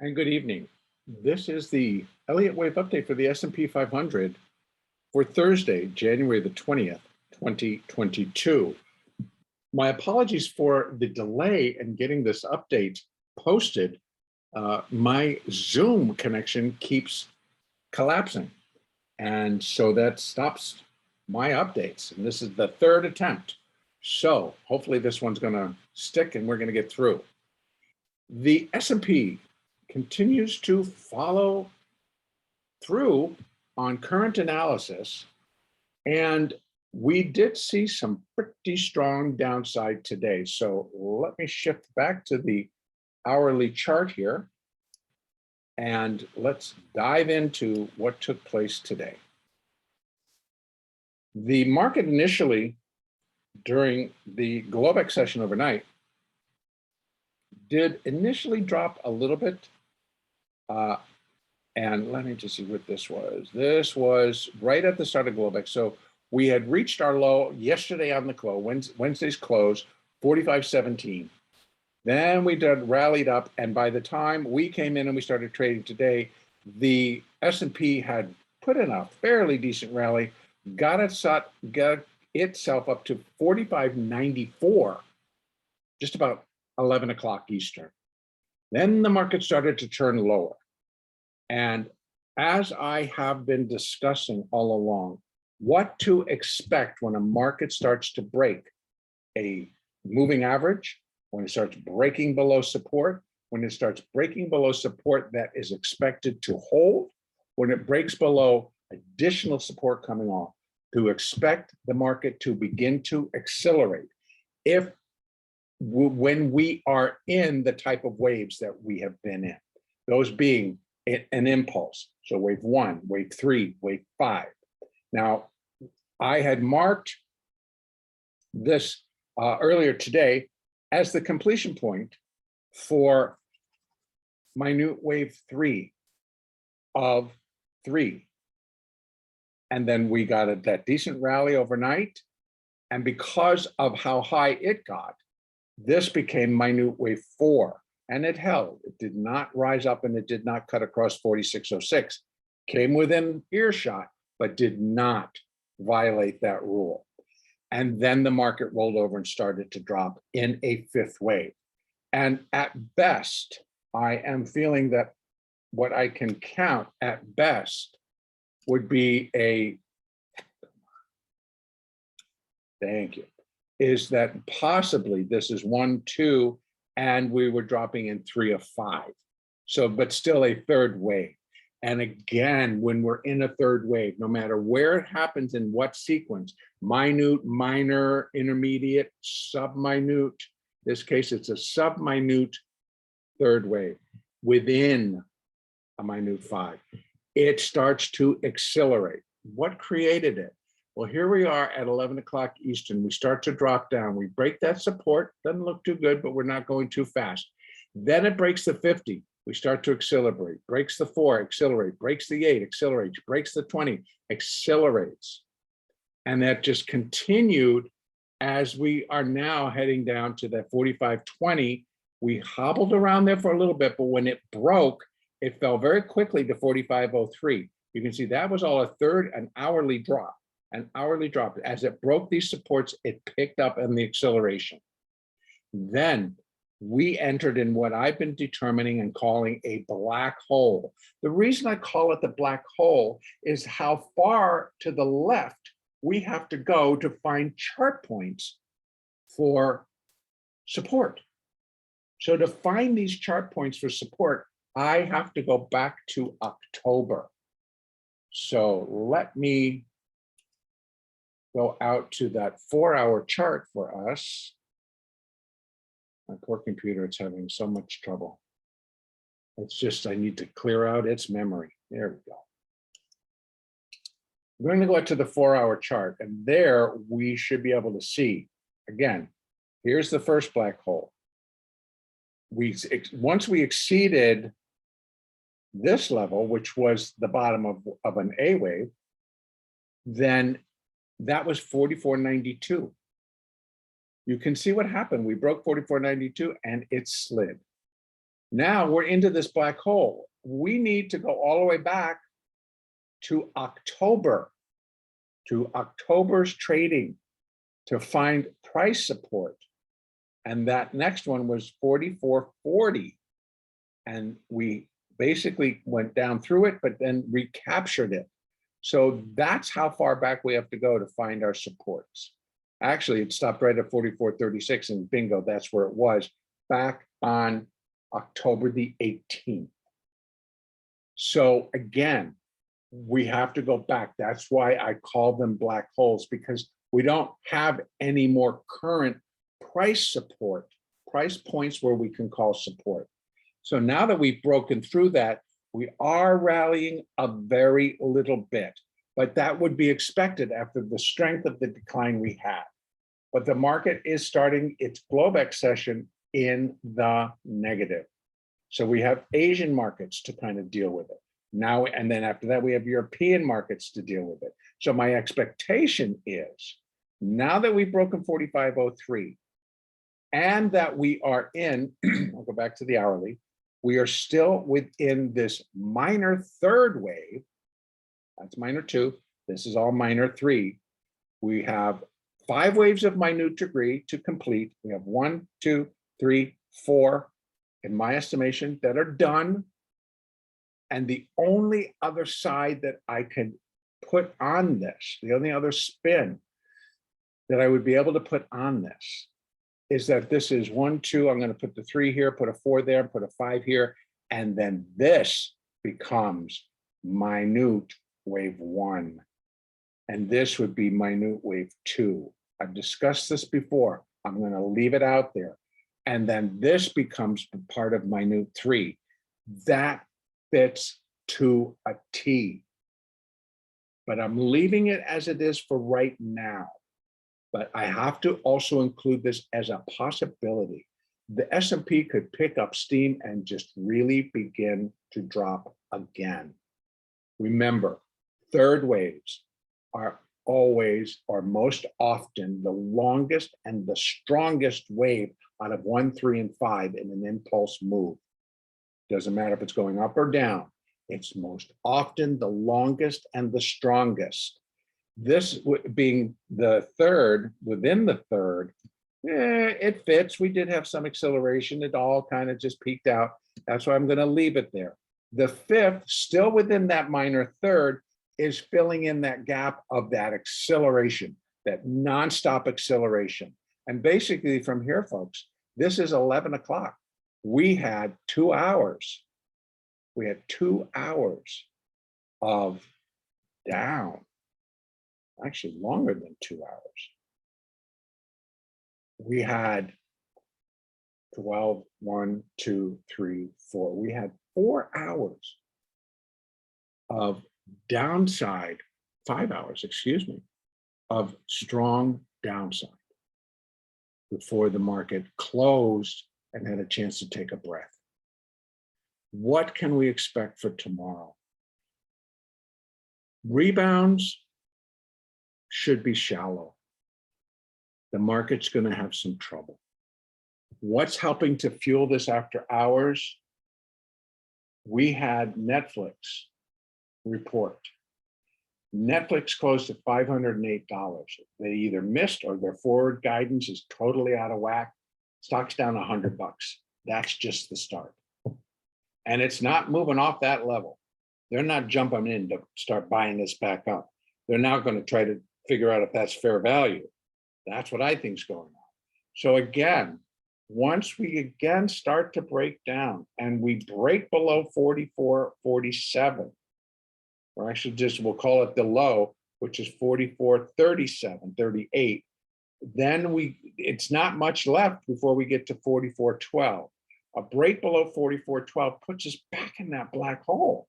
And good evening. This is the Elliott Wave update for the S&P 500 for Thursday, January the 20th, 2022. My apologies for the delay in getting this update posted. My Zoom connection keeps collapsing, and so that stops my updates. And this is the third attempt. So hopefully this one's going to stick and we're going to get through. The S&P continues to follow through on current analysis, and we did see some pretty strong downside today. So let me shift back to the hourly chart here, and let's dive into what took place today. The market initially, during the Globex session overnight, did initially drop a little bit. And let me just see what this was. This was right at the start of Globex. So we had reached our low yesterday on the close, Wednesday's close, 45.17. Then we rallied up, and by the time we came in and we started trading today, the S&P had put in a fairly decent rally, got itself up to 45.94, just about 11 o'clock Eastern. Then the market started to turn lower. And as I have been discussing all along, what to expect when a market starts to break a moving average, when it starts breaking below support, when it starts breaking below support that is expected to hold, when it breaks below additional support coming off, to expect the market to begin to accelerate when we are in the type of waves that we have been in, those being an impulse. So wave 1, wave 3, wave 5. Now, I had marked this earlier today as the completion point for minute wave 3 of 3. And then we got that decent rally overnight. And because of how high it got, this became minute wave 4, and it held. It did not rise up and it did not cut across 46.06. Came within earshot, but did not violate that rule. And then the market rolled over and started to drop in a fifth wave. And at best, I am feeling that what I can count at best would be thank you, is that possibly this is 1, 2, and we were dropping in 3 of 5. So, but still a third wave. And again, when we're in a third wave, no matter where it happens in what sequence, minute, minor, intermediate, subminute, this case, it's a subminute third wave within a minute 5. It starts to accelerate. What created it? Well, here we are at 11 o'clock Eastern. We start to drop down. We break that support. Doesn't look too good, but we're not going too fast. Then it breaks the 50. We start to accelerate. Breaks the 4, accelerate. Breaks the 8, accelerates. Breaks the 20, accelerates. And that just continued as we are now heading down to that 45.20. We hobbled around there for a little bit, but when it broke, it fell very quickly to 45.03. You can see that was all an hourly drop. An hourly drop. As it broke these supports, it picked up in the acceleration. Then we entered in what I've been determining and calling a black hole. The reason I call it the black hole is how far to the left we have to go to find chart points for support. So to find these chart points for support, I have to go back to October. So let me go out to that 4-hour chart for us. My poor computer, it's having so much trouble. It's just, I need to clear out its memory. There we go. We're going to go out to the 4-hour chart, and there we should be able to see, again, here's the first black hole. Once we exceeded this level, which was the bottom of an A wave, then that was 44.92. You can see what happened. We broke 44.92 and it slid. Now we're into this black hole. We need to go all the way back to October's trading to find price support. And that next one was 44.40. And we basically went down through it, but then recaptured it. So that's how far back we have to go to find our supports. Actually, it stopped right at 44.36, and bingo, that's where it was back on October the 18th. So again, we have to go back. That's why I call them black holes, because we don't have any more current price support, price points where we can call support. So now that we've broken through that, we are rallying a very little bit, but that would be expected after the strength of the decline we had. But the market is starting its Globex session in the negative. So we have Asian markets to kind of deal with it now. And then after that, we have European markets to deal with it. So my expectation is now that we've broken 45.03 and that we are in, I'll go back to the hourly, we are still within this minor third wave. That's minor 2. This is all minor 3. We have 5 waves of minute degree to complete. We have 1, 2, 3, 4, in my estimation, that are done. And the only other side that I can put on this, the only other spin that I would be able to put on this is that this is 1, 2, I'm going to put the 3 here, put a 4 there, put a 5 here, and then this becomes minute wave 1. And this would be minute wave 2. I've discussed this before. I'm going to leave it out there. And then this becomes part of minute 3. That fits to a T. But I'm leaving it as it is for right now. But I have to also include this as a possibility. The S&P could pick up steam and just really begin to drop again. Remember, third waves are always, or most often, the longest and the strongest wave out of 1, 3, and 5 in an impulse move. Doesn't matter if it's going up or down. It's most often the longest and the strongest. This being the third, within the third, it fits. We did have some acceleration. It all kind of just peaked out. That's why I'm going to leave it there. The fifth, still within that minor third, is filling in that gap of that acceleration, that nonstop acceleration. And basically from here, folks, this is 11 o'clock. We had 2 hours. We had 2 hours of down. Actually longer than 2 hours. We had 12, 1, 2, 3, 4. We had 4 hours of downside, 5 hours, excuse me, of strong downside before the market closed and had a chance to take a breath. What can we expect for tomorrow? Rebounds should be shallow. The market's going to have some trouble. What's helping to fuel this after hours? We had Netflix report. Netflix closed at $508. They either missed or their forward guidance is totally out of whack. Stock's down $100. That's just the start. And it's not moving off that level. They're not jumping in to start buying this back up. They're now going to try to figure out if that's fair value. That's what I think is going on. So again, once we again start to break down and we break below 44.47, or actually just we'll call it the low, which is 44.37, 38, then it's not much left before we get to 44.12. A break below 44.12 puts us back in that black hole.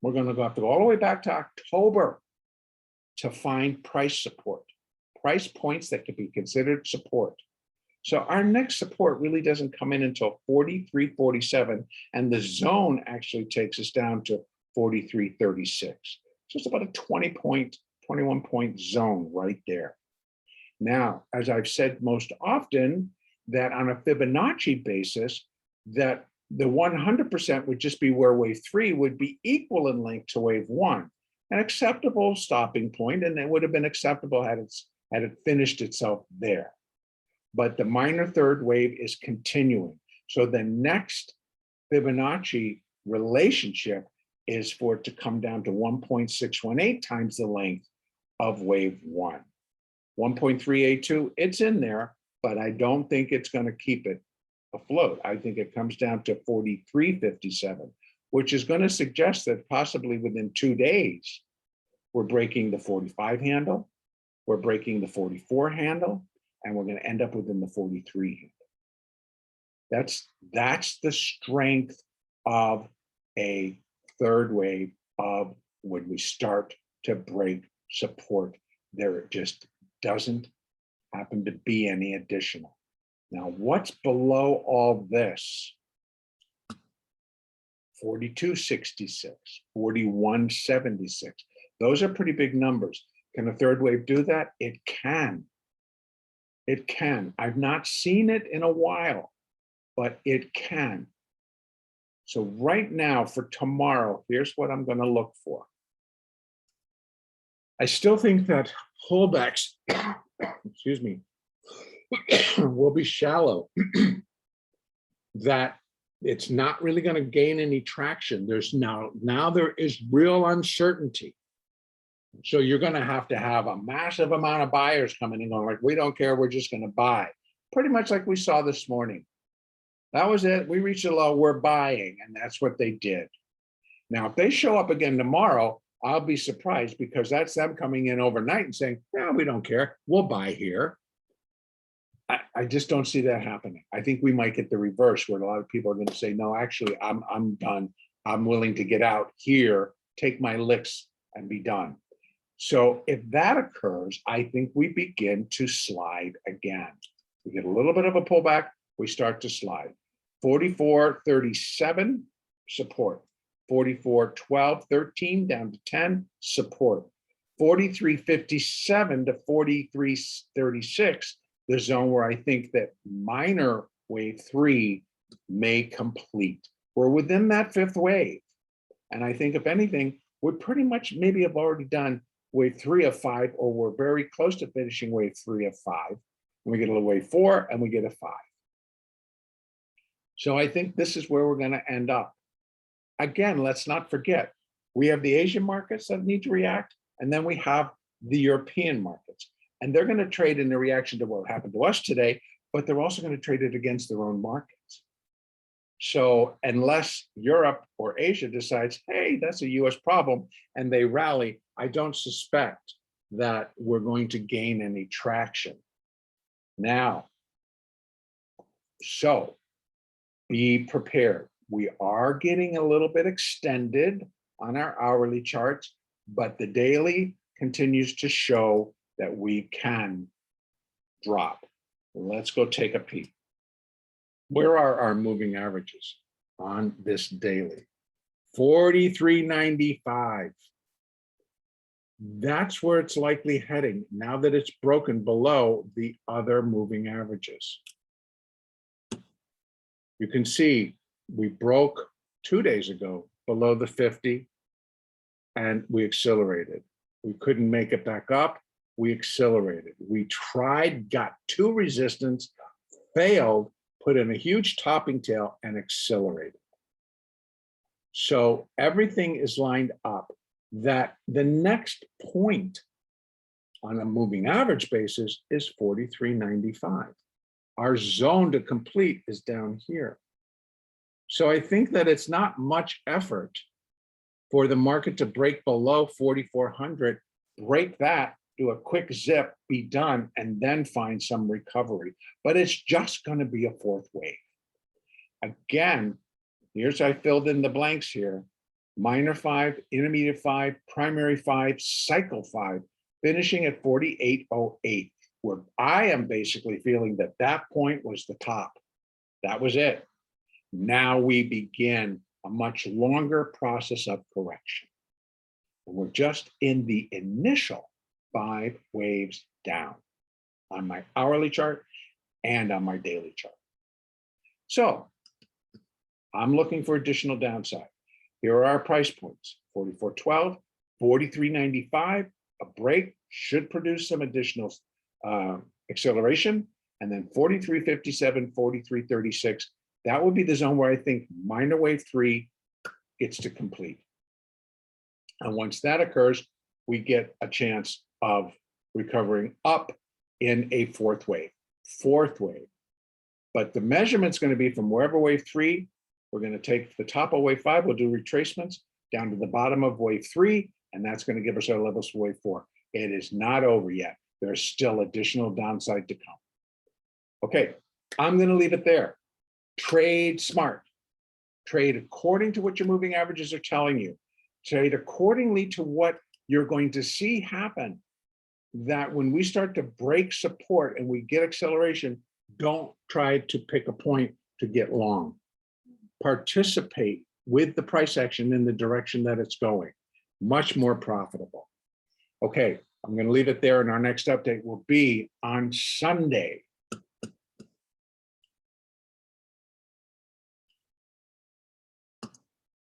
We're going to have to go all the way back to October to find price support, price points that could be considered support. So our next support really doesn't come in until 43.47, and the zone actually takes us down to 43.36. So it's about a 21 point zone right there. Now, as I've said most often, that on a Fibonacci basis, that the 100% would just be where wave 3 would be equal in length to wave 1, an acceptable stopping point, and it would have been acceptable had it finished itself there. But the minor third wave is continuing. So the next Fibonacci relationship is for it to come down to 1.618 times the length of wave 1. 1.382, it's in there, but I don't think it's going to keep it afloat. I think it comes down to 43.57, which is going to suggest that possibly within 2 days, we're breaking the 45 handle, we're breaking the 44 handle, and we're going to end up within the 43 handle. That's the strength of a third wave of when we start to break support. There just doesn't happen to be any additional. Now, what's below all this? 42.66, 41.76. Those are pretty big numbers. Can a third wave do that? It can. It can. I've not seen it in a while, but it can. So right now for tomorrow, here's what I'm going to look for. I still think that pullbacks, excuse me, will be shallow, that it's not really going to gain any traction. There's now there is real uncertainty. So you're going to have a massive amount of buyers coming in going like, we don't care, we're just going to buy. Pretty much like we saw this morning. That was it. We reached a low, we're buying, and that's what they did. Now, if they show up again tomorrow, I'll be surprised because that's them coming in overnight and saying, no, we don't care, we'll buy here. I just don't see that happening. I think we might get the reverse where a lot of people are going to say, no, actually, I'm done. I'm willing to get out here, take my licks and be done. So if that occurs, I think we begin to slide again. We get a little bit of a pullback, we start to slide. 44.37, support. 44.12.13 down to 10, support. 43.57 to 43.36, the zone where I think that minor wave 3 may complete. We're within that fifth wave. And I think if anything, we pretty much maybe have already done wave 3 of 5, or we're very close to finishing wave 3 of 5. And we get a wave 4 and we get a 5. So I think this is where we're going to end up. Again, let's not forget, we have the Asian markets that need to react, and then we have the European markets. And they're going to trade in the reaction to what happened to us today, but they're also going to trade it against their own markets. So unless Europe or Asia decides, hey, that's a US problem, and they rally, I don't suspect that we're going to gain any traction. Now, so be prepared. We are getting a little bit extended on our hourly charts, but the daily continues to show that we can drop. Let's go take a peek. Where are our moving averages on this daily? 43.95. That's where it's likely heading now that it's broken below the other moving averages. You can see we broke 2 days ago below the 50 and we accelerated. We couldn't make it back up. We accelerated. We tried, got to resistance, failed, put in a huge topping tail and accelerated. So everything is lined up that the next point on a moving average basis is 43.95. Our zone to complete is down here. So I think that it's not much effort for the market to break below 4,400, break that, do a quick zip, be done, and then find some recovery. But it's just going to be a fourth wave. Again, here's I filled in the blanks here. Minor 5, intermediate 5, primary 5, cycle 5, finishing at 48.08, where I am basically feeling that that point was the top. That was it. Now we begin a much longer process of correction. And we're just in the initial 5 waves down on my hourly chart and on my daily chart. So I'm looking for additional downside. Here are our price points: 44.12, 43.95. A break should produce some additional acceleration, and then 43.57, 43.36. That would be the zone where I think minor wave 3 gets to complete. And once that occurs, we get a chance of recovering up in a fourth wave. But the measurement's going to be from wherever wave 3, we're going to take the top of wave 5, we'll do retracements down to the bottom of wave 3, and that's going to give us our levels for wave 4. It is not over yet. There's still additional downside to come. Okay, I'm going to leave it there. Trade smart. Trade according to what your moving averages are telling you. Trade accordingly to what you're going to see happen. That when we start to break support and we get acceleration, don't try to pick a point to get long. Participate with the price action in the direction that it's going. Much more profitable. Okay, I'm going to leave it there, and our next update will be on Sunday.